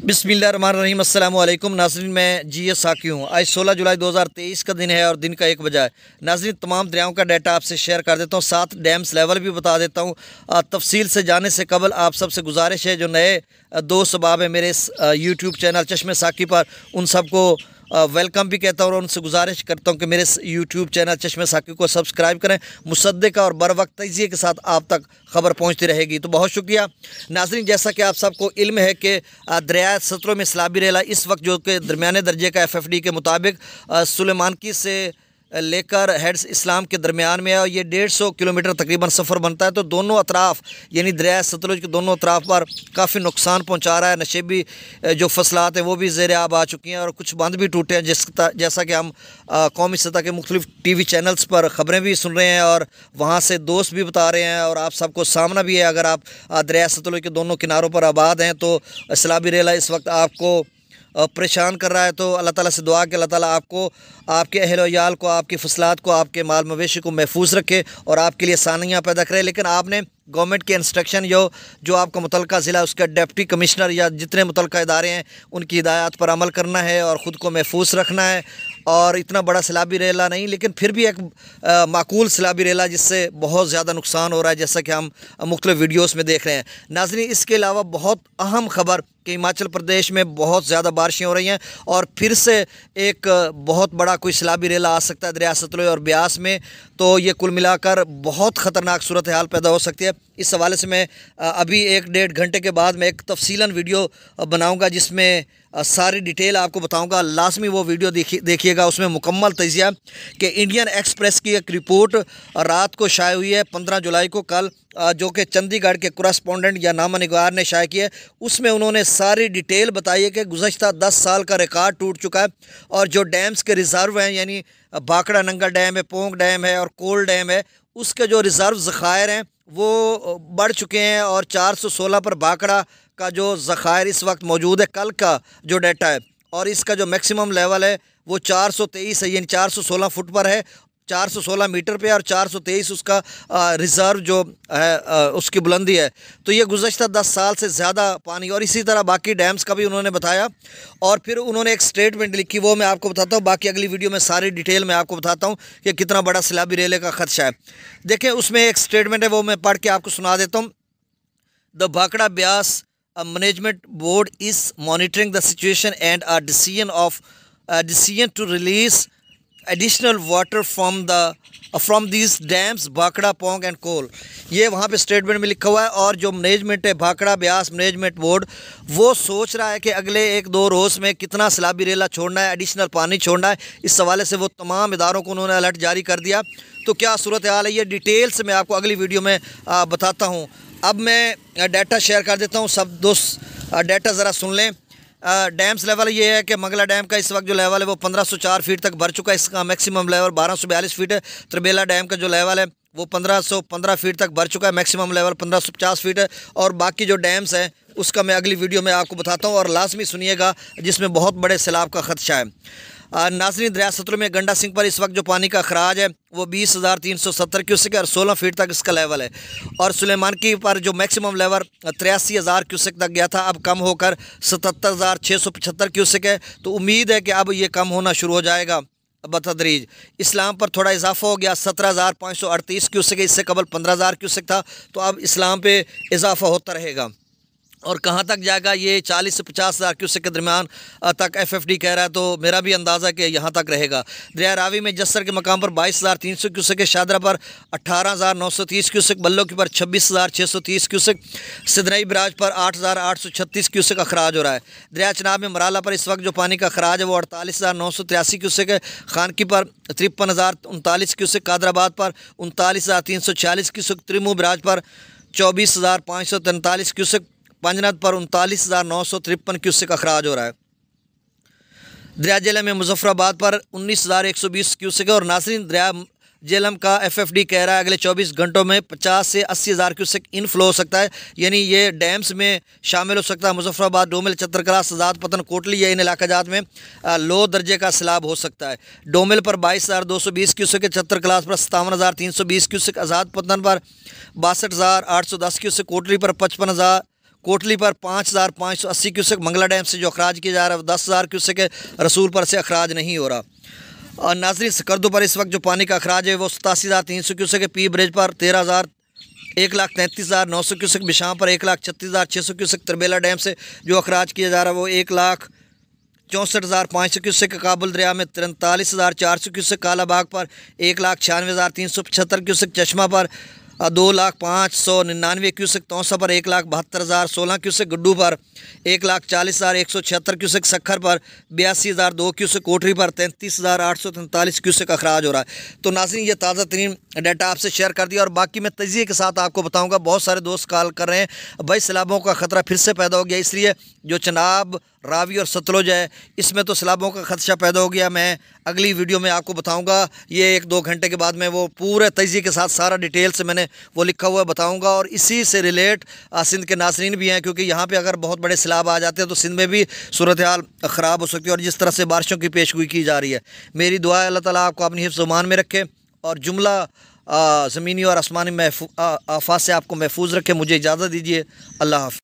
बिस्मिल्लाहिर्रहमानिर्रहीम अस्सलाम वालेकुम नाज़रीन, मैं जी.एस. साकी हूँ। आज 16 जुलाई 2023 का दिन है और दिन का 1 बजा है। नाज़रीन, तमाम दरियाओं का डाटा आपसे शेयर कर देता हूँ, साथ डैम्स लेवल भी बता देता हूँ। तफसील से जाने से कबल आप सबसे गुजारिश है, जो नए दोस्त सबाब है मेरे इस यूट्यूब चैनल चश्मे साकी पर, उन सबको वेलकम भी कहता हूँ और उनसे गुजारिश करता हूँ कि मेरे इस यूट्यूब चैनल चश्मे साकी को सब्सक्राइब करें। मुसद्दिक़ और बर वक्त तज़िये के साथ आप तक खबर पहुँचती रहेगी। तो बहुत शुक्रिया नाज़रीन। जैसा कि आप सबको इल्म है कि दरिया सतलुज में सैलाबी रेला इस वक्त जो कि दरमियाने दर्जे का FFD के मुताबिक सुलेमानकी से लेकर हेड्स इस्लाम के दरमियान में है और ये 150 किलोमीटर तकरीबन सफ़र बनता है। तो दोनों अतराफ़ यानी दरिया सतलुज के दोनों अतराफ़ पर काफ़ी नुकसान पहुंचा रहा है। नशेबी जो फसलात हैं वो भी ज़ेर आब आ चुकी हैं और कुछ बंद भी टूटे हैं, जैसा कि हम कौमी सतह के मुख्तलिफ TV चैनल्स पर ख़बरें भी सुन रहे हैं और वहाँ से दोस्त भी बता रहे हैं और आप सबको सामना भी है। अगर आप दरिया सतलुज के दोनों किनारों पर आबाद हैं तो सैलाबी रेला इस वक्त आपको परेशान कर रहा है। तो अल्लाह ताला से दुआ कि अल्लाह ताला आपको, आपके अहल वयाल को, आपकी फसलात को, आपके माल मवेशी को महफूज रखे और आपके लिए आसानियाँ पैदा करे। लेकिन आपने गवर्नमेंट के इंस्ट्रक्शन जो आपका मुतलका ज़िला उसका डिप्टी कमिश्नर या जितने मुतलका इदारे हैं उनकी हिदायत पर अमल करना है और ख़ुद को महफूज रखना है। और इतना बड़ा सैलाबी रेला नहीं, लेकिन फिर भी एक माकूल सैलाबी रेला जिससे बहुत ज़्यादा नुकसान हो रहा है, जैसा कि हम मुख्तलिफ वीडियोस में देख रहे हैं। नाज़रीन, इसके अलावा बहुत अहम ख़बर कि हिमाचल प्रदेश में बहुत ज़्यादा बारिशें हो रही हैं और फिर से एक बहुत बड़ा कोई सैलाबी रेला आ सकता है दरिया सतलुज और ब्यास में। तो ये कुल मिलाकर बहुत ख़तरनाक सूरत हाल पैदा हो सकती है। इस हवाले से मैं अभी 1-1.5 घंटे के बाद मैं एक तफसीलन वीडियो बनाऊंगा जिसमें सारी डिटेल आपको बताऊंगा। लाजमी वो वीडियो देखिएगा, उसमें मुकम्मल तजिया कि इंडियन एक्सप्रेस की एक रिपोर्ट रात को शाये हुई है 15 जुलाई को, कल, जो कि चंडीगढ़ के करस्पॉन्डेंट या नामनिगार ने शाये की है। उसमें उन्होंने सारी डिटेल बताई है कि गुज़श्ता 10 साल का रिकॉर्ड टूट चुका है और जो डैम्स के रिज़र्व हैं, यानी भाखड़ा नंगल डैम है, पोंग डैम है और कोल डैम है, उसके जो रिज़र्व ज़खायर हैं वो बढ़ चुके हैं और 416 पर भाखड़ा का जो ज़खायर इस वक्त मौजूद है, कल का जो डाटा है, और इसका जो मैक्सिमम लेवल है वो 423 है, यानी 416 फुट पर है, 416 मीटर पे और 423 उसका रिज़र्व जो है उसकी बुलंदी है। तो ये गुज़श्ता 10 साल से ज़्यादा पानी, और इसी तरह बाकी डैम्स का भी उन्होंने बताया। और फिर उन्होंने एक स्टेटमेंट लिखी, वो मैं आपको बताता हूँ। बाकी अगली वीडियो में सारी डिटेल मैं आपको बताता हूँ कि कितना बड़ा सैलाबी रेले का खदशा है। देखें, उसमें एक स्टेटमेंट है, वो मैं पढ़ के आपको सुना देता हूँ। The Bhakra Beas management board is monitoring the situation and a decision to release additional water from these dams Bhakra, Pong and Kol. ये वहाँ पे स्टेटमेंट में लिखा हुआ है। और जो मैनेजमेंट है भाखड़ा ब्यास मैनेजमेंट बोर्ड, वो सोच रहा है कि अगले 1-2 रोज़ में कितना सैलाबी रेला छोड़ना है, एडिशनल पानी छोड़ना है। इस हवाले से वो तमाम इदारों को उन्होंने अलर्ट जारी कर दिया। तो क्या सूरत हाल है, ये डिटेल से मैं आपको अगली वीडियो में बताता हूँ। अब मैं डाटा शेयर कर देता हूँ, सब दोस्त डाटा ज़रा सुन लें। डैम्स लेवल ये है कि मंगला डैम का इस वक्त जो लेवल है वो 1504 फीट तक भर चुका है। इसका मैक्सिमम लेवल 1242 फीट है। त्रिबेला डैम का जो लेवल है वो 1515 फीट तक भर चुका है, मैक्सिमम लेवल 1550 फीट है। और बाकी जो डैम्स हैं उसका मैं अगली वीडियो में आपको बताता हूँ और लाजमी सुनिएगा, जिसमें बहुत बड़े सैलाब का खदशा है। नाज़रीन, दरिया सतलुज में गंडा सिंह पर इस वक्त जो पानी का अखराज है वो 20,370 क्यूसेक है और 16 फीट तक इसका लेवल है। और सुलेमानकी पर जो मैक्सिमम लेवल 83,000 क्यूसेक तक गया था, अब कम होकर 77,675 क्यूसेक है। तो उम्मीद है कि अब ये कम होना शुरू हो जाएगा बतदरीज। इस्लाम पर थोड़ा इजाफा हो गया, 17,538 क्यूसेक, इससे कबल 15,000 क्यूसेक था। तो अब इस्लाम पे इजाफा होता रहेगा और कहाँ तक जाएगा, ये 40 से 50,000 क्यूसेक के दरमियान तक FFD कह रहा है। तो मेरा भी अंदाज़ा कि यहाँ तक रहेगा। दरिया रावी में जस्सर के मकाम पर 22,300 क्यूसेक है, शादरा पर 18,930 क्यूसेक, बल्लो की पर 26,630 क्यूसेक, सिदनई बराज पर 8,836 क्यूसेक अखराज हो रहा है। दरिया चनाब में मराला पर इस वक्त जो पानी का अखराज है वो 48,983 क्यूसेक है, खानकी पर 53,039 क्यूसेक, कादराबाद पर 39,346 क्यूसेक, त्रिमू बराज पर 24,543 क्यूसेक, पंजनद पर 39,953 क्यूसेक अखराज हो रहा है। दरिया जेलम में मुजफ्फराबाद पर 19,120 क्यूसेक है। और नाज़रीन, दरिया जेलम का FFD कह रहा है अगले 24 घंटों में 50 से 80,000 क्यूसेक इनफ्लो हो सकता है, यानी ये डैम्स में शामिल हो सकता है। मुजफ्फराबाद, डोमिल, चतरकला, सजाद, पतन, कोटली, ये इन इलाकाजात में लो दर्जे का सैलाब हो सकता है। डोमिल पर 22,220 क्यूसेक है, चतरकला पर 57,320 क्यूसेक, आज़ाद पतन पर 62,810 क्यूसेक, कोटली पर कोटली पर 5580 क्यूसेक, मंगला डैम से जो अखराज किया जा रहा है वो 10,000 क्यूसेक है, रसूलपुर से अखराज नहीं हो रहा। और नाज़रीन सकरदू पर इस वक्त जो पानी का अखराज है वो 87,300 क्यूसेक है, पी ब्रिज पर 1,33,900 क्यूसेक, बिशां पर 1,36,600 क्यूसेक, तरबेला डैम से जो अखराज किया जा रहा है वो 1,64,500 क्यूसेक, काबुल दरिया में 43,400 क्यूसेक, कालाबाग पर 1,96,375 क्यूसेक, चश्मा पर 2,05,99 क्यूसेक, तौसा पर 1,72,016 क्यूसेक, गुड्डू पर 1,40,176 क्यूसेक, सखर पर 82,002 क्यूसेक, कोठरी पर 33,843 क्यूसेक अखराज हो रहा है। तो नाज़रीन ये ताज़ा तरीन डाटा आपसे शेयर कर दिया और बाकी मैं तजिए के साथ आपको बताऊंगा। बहुत सारे दोस्त कॉल कर रहे हैं भाई सैलाबों का ख़तरा फिर से पैदा हो गया, इसलिए जो चनाब, रावी और सतलुज है इसमें तो सैलाबों का खदशा पैदा हो गया। मैं अगली वीडियो में आपको बताऊंगा, ये 1-2 घंटे के बाद मैं वो पूरे तजिए के साथ सारा डिटेल से मैंने वो लिखा हुआ बताऊंगा। और इसी से रिलेट सिंध के नासरीन भी हैं, क्योंकि यहाँ पे अगर बहुत बड़े सैलाब आ जाते हैं तो सिंध में भी सूरत हाल ख़राब हो सकती है। और जिस तरह से बारिशों की पेशगोई की जा रही है, मेरी दुआ है अल्लाह ताला आपको अपनी हिफ्ज़ ईमान में रखे और जुमला ज़मीनी और आसमानी आफात से आपको महफूज रखे। मुझे इजाज़त दीजिए, अल्लाह हाफ़िज़।